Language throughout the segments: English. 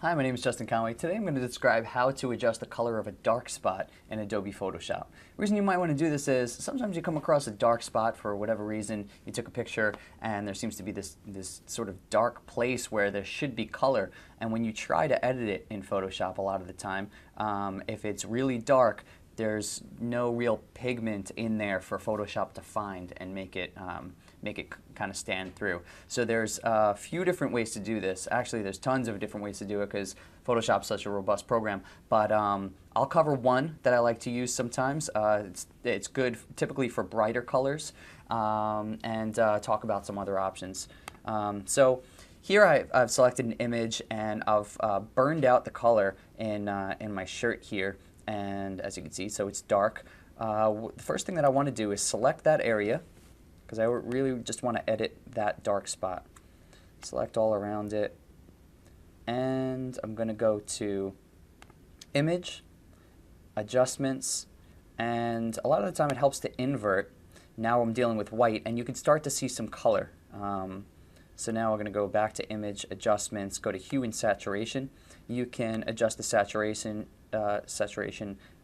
Hi, my name is Justin Conway. Today I'm going to describe how to adjust the color of a dark spot in Adobe Photoshop. The reason you might want to do this is sometimes you come across a dark spot for whatever reason. You took a picture and there seems to be this sort of dark place where there should be color, and when you try to edit it in Photoshop a lot of the time, if it's really dark, there's no real pigment in there for Photoshop to find and make it kind of stand through. So there's a few different ways to do this. Actually, there's tons of different ways to do it because Photoshop's such a robust program. But I'll cover one that I like to use sometimes. It's good typically for brighter colors, and talk about some other options. So here I've selected an image and I've burned out the color in my shirt here. And as you can see, so it's dark. The first thing that I want to do is select that area, because I really just want to edit that dark spot. Select all around it, and I'm going to go to Image, Adjustments, and a lot of the time it helps to invert. Now I'm dealing with white, and you can start to see some color. So now we're going to go back to Image, Adjustments, go to Hue and Saturation. You can adjust the saturation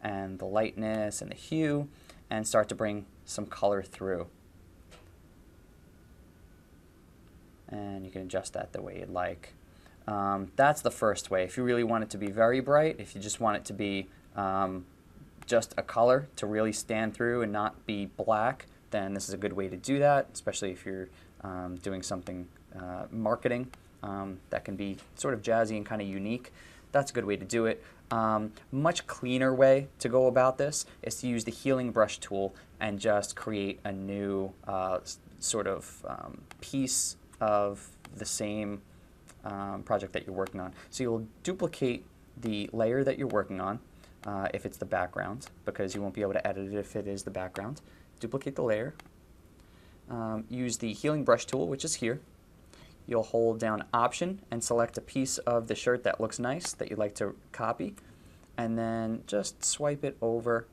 and the lightness and the hue, and start to bring some color through. And you can adjust that the way you'd like. That's the first way. If you really want it to be very bright, if you just want it to be just a color to really stand through and not be black, then this is a good way to do that, especially if you're doing something marketing that can be sort of jazzy and kind of unique. That's a good way to do it. Much cleaner way to go about this is to use the healing brush tool and just create a new sort of piece of the same project that you're working on. So you'll duplicate the layer that you're working on if it's the background, because you won't be able to edit it if it is the background. Duplicate the layer. Use the healing brush tool, which is here. You'll hold down Option and select a piece of the shirt that looks nice that you'd like to copy, and then just swipe it over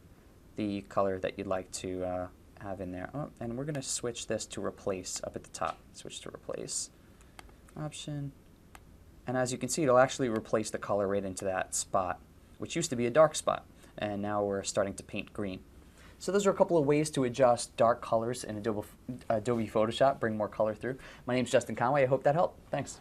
the color that you'd like to have in there. Oh, and we're going to switch this to Replace up at the top. Switch to Replace. Option. And as you can see, it'll actually replace the color right into that spot, which used to be a dark spot, and now we're starting to paint green. So those are a couple of ways to adjust dark colors in Adobe Photoshop, bring more color through. My name's Justin Conway. I hope that helped. Thanks.